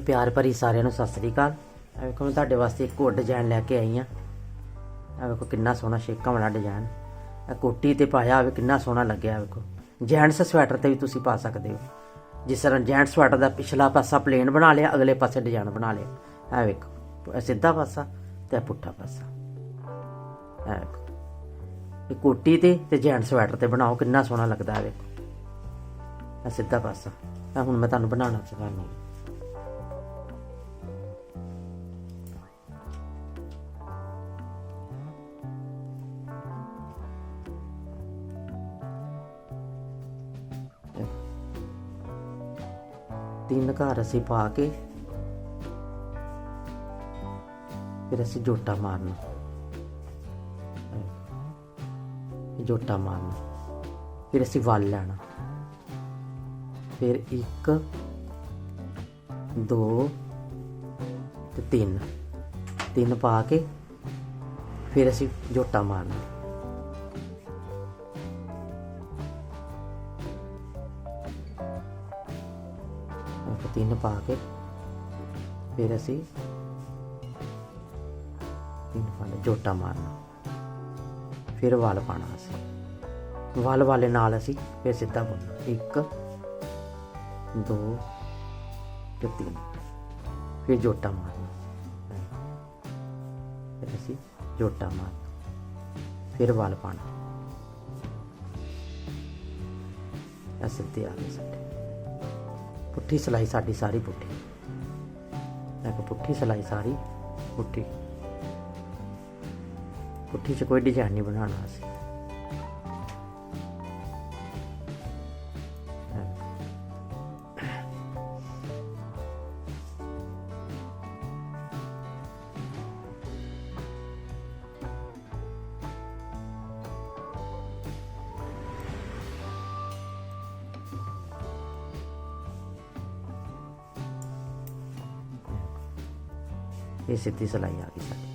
प्यार भरी सारिਆਂ ਨੂੰ सत श्री अकाल। ਵੇਖੋ मैं ਤੁਹਾਡੇ वास्ते एक होर डिजाइन लैके आई हाँ। ਵੇਖੋ कितना सोहना शेकां वाला डिजाइन, कोटी ते पाया होवे कितना सोहना लग्या। ਵੇਖੋ जेंट्स स्वेटर ते भी तुसीं पा सकदे हो। जिस तरह जेंट्स स्वेटर का पिछला पासा प्लेन बना लिया, अगले पासे डिजाइन बना लिया। वेखो सीधा पासा ते पुट्ठा पासा। वेखो कोटी ते जेंट्स स्वेटर ते बनाओ कितना सोहना लगता है। वेखो सीधा पासा। हुण मैं तुहानूं बनाना सिखानी। तीन घर असी पा के फिर असी जोटा मारना, जोटा मारना, फिर असी वल लैना, फिर एक दो ते तीन, तीन पा के फिर असी जोटा मारना। तीन पा के फिर असी तीन पा जोटा मारना, फिर वल पाना। असी वल वाले नाल असी फिर सीधा बुनना, एक दो ते तीन, फिर जोटा मारना, फिर असी जोटा मारना, फिर वल पाना। सीधी आ गई साडी पुट्ठी सिलाई, साडी सारी पुट्ठी। देखो पुट्ठी सिलाई सारी पुट्ठी, पुट्ठी च कोई डिजाइन नहीं बनाना असी। ये सीधी सिलाई आ गई साडी।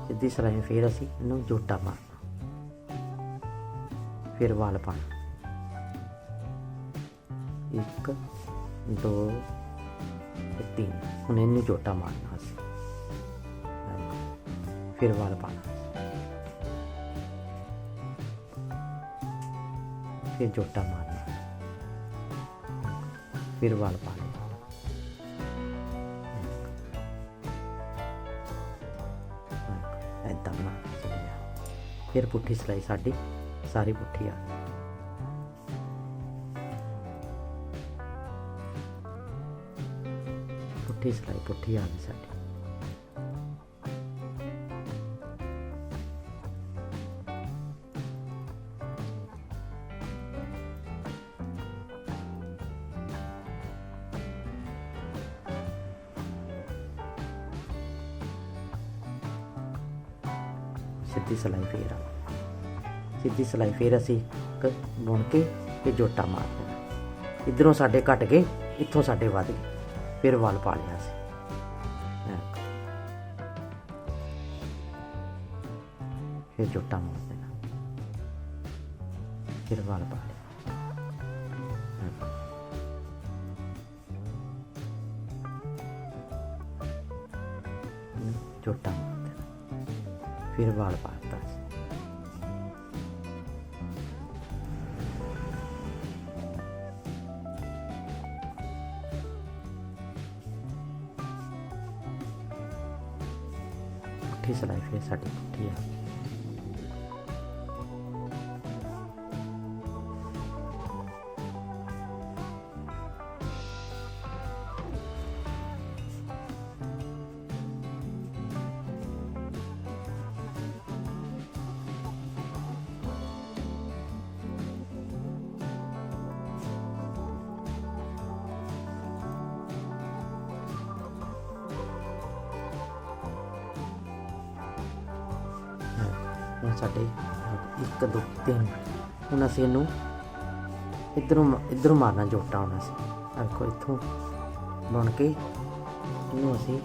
सीधी सिलाई फिर असी इनू जोटा मारना, फिर वल पाना, एक दो तीन। हुण इनू जोटा मारना असी, फिर वल पाना, फिर जोटा मारना, फिर वल पाना। इदां बना फिर पुट्ठी सिलाई साडी सारी पुट्ठी आ गई। पुट्ठी सिलाई पुट्ठी आ गई साडी। सीधी सिलाई फिर सीधी सिलाई फिर असी बुन के फिर जोटा मार देना। इधरों साडे घट गए, इत्थों साडे वध गए, फिर वल पा लिया असी। फिर जोटा मार देना, फिर वल पा लिया। जोटा मार देना, फिर वल पाता। पुट्ठी सिलाई फिर साडी पुट्ठी आ। ਹੁਣ ਸਾਡੇ ਇੱਕ ਦੋ ਤਿੰਨ। ਹੁਣ ਅਸੀਂ ਇਹਨੂੰ ਇੱਧਰੋਂ ਮਾਰਨਾ ਜੋਟਾ। ਹੁਣ ਅਸੀਂ ਦੇਖੋ ਇੱਥੋਂ ਬੁਣ ਕੇ ਇਹਨੂੰ ਅਸੀਂ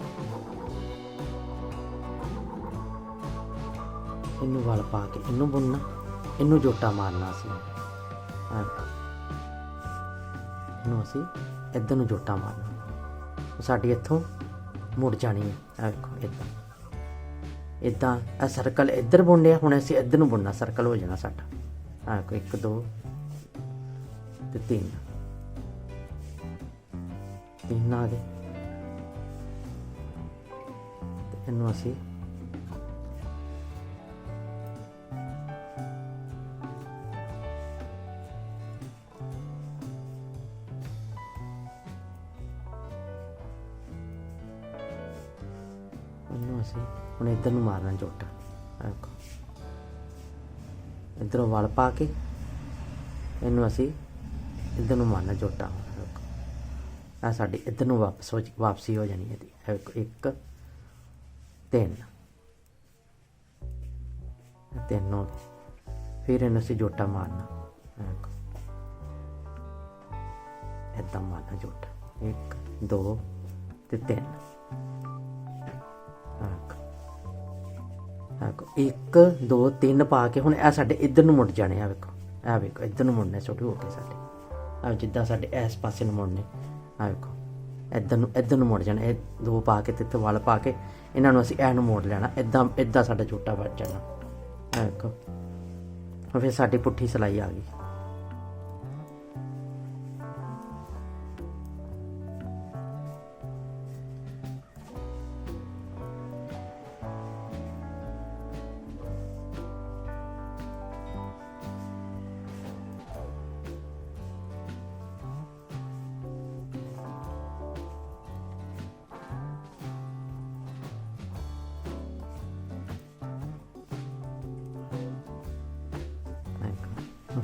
ਇਹਨੂੰ ਵਲ ਪਾ ਕੇ ਇਹਨੂੰ ਬੁਣਨਾ, ਇਹਨੂੰ ਜੋਟਾ ਮਾਰਨਾ ਅਸੀਂ। ਇਹਨੂੰ ਅਸੀਂ ਇੱਧਰ ਨੂੰ ਜੋਟਾ ਮਾਰਨਾ। ਸਾਡੀ ਇੱਥੋਂ ਮੁੜ ਜਾਣੀ ਹੈ। ਆ ਵੇਖੋ ਇੱਦਾਂ ਇੱਦਾਂ ਇਹ ਸਰਕਲ ਇੱਧਰ ਬੁਣਿਆ, ਹੁਣ ਅਸੀਂ ਇੱਧਰ ਨੂੰ ਬੁਣਨਾ, ਸਰਕਲ ਹੋ ਜਾਣਾ ਸਾਡਾ। ਆ ਵੇਖੋ 1 2 ਤੇ 3 ਆ ਗਏ। ਤੇ ਇਹਨੂੰ ਅਸੀਂ ਹੁਣ ਇੱਧਰ ਨੂੰ ਮਾਰਨਾ ਜੋਟਾ। ਦੇਖੋ ਇੱਧਰੋਂ ਵਲ ਪਾ ਕੇ ਇਹਨੂੰ ਅਸੀਂ ਇੱਧਰ ਨੂੰ ਮਾਰਨਾ ਜੋਟਾ। ਆ ਸਾਡੀ ਇੱਧਰ ਨੂੰ ਵਾਪਸੀ ਹੋ ਜਾਣੀ ਇਹਦੀ। 1 3 ਹੋ ਗਏ। ਫਿਰ ਇਹਨੂੰ ਅਸੀਂ ਜੋਟਾ ਮਾਰਨਾ, ਇੱਦਾਂ ਮਾਰਨਾ ਜੋਟਾ। 1 2 ਤੇ 3 1 2 3 ਪਾ ਕੇ ਹੁਣ ਇਹ ਸਾਡੇ ਇੱਧਰ ਨੂੰ ਮੁੜ ਜਾਣੇ। ਆ ਵੇਖੋ, ਇਹ ਵੇਖੋ ਇੱਧਰ ਨੂੰ ਮੁੜਨੇ ਛੋਟੇ ਹੋ ਕੇ ਸਾਡੇ। ਆ ਜਿੱਦਾਂ ਸਾਡੇ ਇਸ ਪਾਸੇ ਨੂੰ ਮੁੜਨੇ। ਆ ਵੇਖੋ ਇੱਧਰ ਨੂੰ ਮੁੜ ਜਾਣਾ। ਇਹ 2 ਪਾ ਕੇ ਤੇ ਇੱਥੇ ਵਲ ਪਾ ਕੇ ਇਹਨਾਂ ਨੂੰ ਅਸੀਂ ਐ ਨੂੰ ਮੋੜ ਲੈਣਾ। ਇੱਦਾਂ ਸਾਡਾ ਜੋਟਾ ਵੱਜ ਜਾਣਾ। ਆ ਵੇਖੋ ਫਿਰ ਸਾਡੀ ਪੁੱਠੀ ਸਿਲਾਈ ਆ ਗਈ।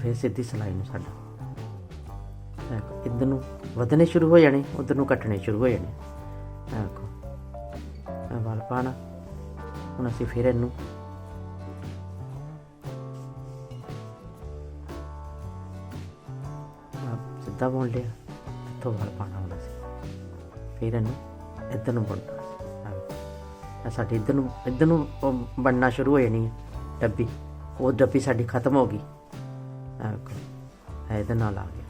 ਫਿਰ ਸਿੱਧੀ ਸਿਲਾਈ ਨੂੰ ਸਾਡਾ ਇੱਧਰ ਨੂੰ ਵਧਣੇ ਸ਼ੁਰੂ ਹੋ ਜਾਣੇ, ਉੱਧਰ ਨੂੰ ਕੱਟਣੇ ਸ਼ੁਰੂ ਹੋ ਜਾਣੇ। ਦੇਖੋ ਵਲ ਪਾਉਣਾ। ਹੁਣ ਅਸੀਂ ਫਿਰ ਇਹਨੂੰ ਸਿੱਧਾ ਬੁਣ ਲਿਆ, ਇੱਥੋਂ ਵਲ ਪਾਉਣਾ। ਹੁਣ ਅਸੀਂ ਫਿਰ ਇਹਨੂੰ ਇੱਧਰ ਨੂੰ ਬੁਣਨਾ। ਸਾਡੀ ਇੱਧਰ ਨੂੰ ਬਣਨਾ ਸ਼ੁਰੂ ਹੋ ਜਾਣੀ ਹੈ ਡੱਬੀ। ਉਹ ਡੱਬੀ ਸਾਡੀ ਖਤਮ ਹੋ ਗਈ। ਇਹਦੇ ਨਾਲ ਆ ਗਿਆ।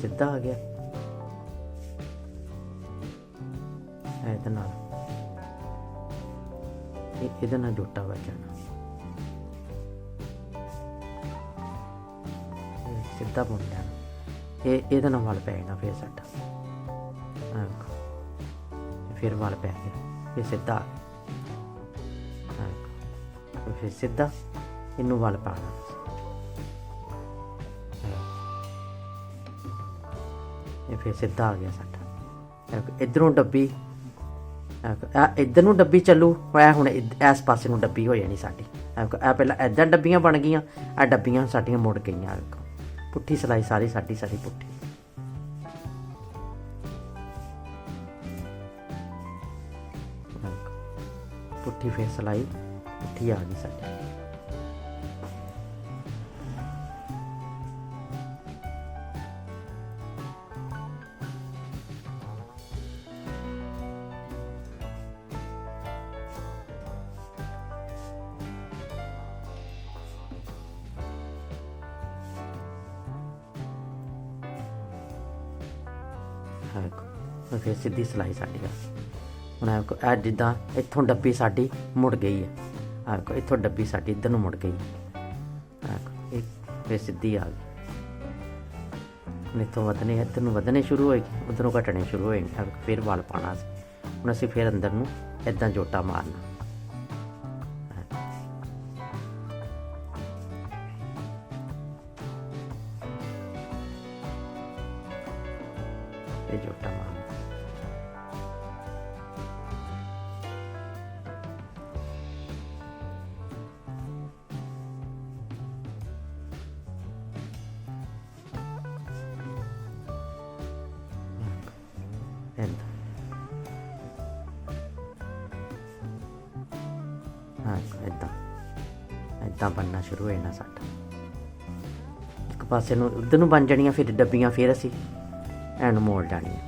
ਸਿੱਧਾ ਆ ਗਿਆ। ਇਹਦੇ ਨਾਲ ਇਹਦੇ ਨਾਲ ਜੋਟਾ ਵੱਜ ਜਾਣਾ। ਸਿੱਧਾ ਬੁਣ ਜਾਣਾ। ਇਹਦੇ ਨਾਲ ਵਲ ਪੈ ਜਾਣਾ। ਫਿਰ ਸਾਡਾ ਫਿਰ ਵਲ ਪੈ ਗਿਆ। ਫਿਰ ਸਿੱਧਾ ਆ ਗਿਆ। ਫਿਰ ਸਿੱਧਾ ਇਹਨੂੰ ਵਲ ਪਾਉਣਾ। ਇਹ ਫਿਰ ਸਿੱਧਾ ਆ ਗਿਆ ਸਾਡਾ। ਇੱਧਰੋਂ ਡੱਬੀ ਇੱਧਰ ਨੂੰ ਡੱਬੀ ਚੱਲੂ। ਇਹ ਹੁਣ ਇਸ ਪਾਸੇ ਨੂੰ ਡੱਬੀ ਹੋ ਜਾਣੀ ਸਾਡੀ। ਇਹ ਪਹਿਲਾਂ ਇੱਦਾਂ ਡੱਬੀਆਂ ਬਣ ਗਈਆਂ, ਇਹ ਡੱਬੀਆਂ ਸਾਡੀਆਂ ਮੁੜ ਗਈਆਂ। ਪੁੱਠੀ ਸਿਲਾਈ ਸਾਰੀ ਸਾਡੀ ਪੁੱਠੀ। ਪੁੱਠੀ ਫਿਰ ਸਿਲਾਈ ਪੁੱਠੀ ਆ ਗਈ ਸਾਡੀ। ਫਿਰ ਸਿੱਧੀ ਸਿਲਾਈ ਸਾਡੀ ਆ। ਹੁਣ ਇਹ ਜਿੱਦਾਂ ਇੱਥੋਂ ਡੱਬੀ ਸਾਡੀ ਮੁੜ ਗਈ ਹੈ। ਇੱਥੋਂ ਡੱਬੀ ਸਾਡੀ ਇੱਧਰ ਨੂੰ ਮੁੜ ਗਈ। ਫਿਰ ਸਿੱਧੀ ਆ ਗਈ। ਹੁਣ ਇੱਥੋਂ ਵਧਣੇ ਇੱਧਰ ਨੂੰ ਵਧਣੇ ਸ਼ੁਰੂ ਹੋਏਗੀ, ਉੱਧਰੋਂ ਘਟਣੇ ਸ਼ੁਰੂ ਹੋਏਗੇ। ਫਿਰ ਵਲ ਪਾਉਣਾ ਸੀ। ਹੁਣ ਅਸੀਂ ਫਿਰ ਅੰਦਰ ਨੂੰ ਇੱਦਾਂ ਜੋਟਾ ਮਾਰਨਾ। ਇਹ ਜੋਟਾ ਮਾਰਨਾ। ਇੱਦਾਂ ਬਣਨਾ ਸ਼ੁਰੂ ਹੋ ਜਾਣਾ ਸਾਡਾ। ਇੱਕ ਪਾਸੇ ਨੂੰ ਉੱਧਰ ਨੂੰ ਬਣ ਜਾਣੀਆਂ ਫਿਰ ਡੱਬੀਆਂ। ਫਿਰ ਅਸੀਂ ਇਹਨੂੰ ਮੋੜ ਲੈਣੀਆਂ।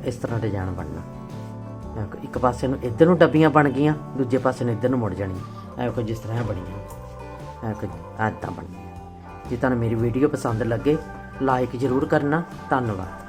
इस तरह डिजाइन बनना। एक पासे इधर नूं डब्बियां बन गई, दूजे पासे इधर नूं मुड़ जानी। देखो जिस तरह बनिया इदां बननी। जे तुहानूं मेरी वीडियो पसंद लगे लाइक जरूर करना। धन्नवाद।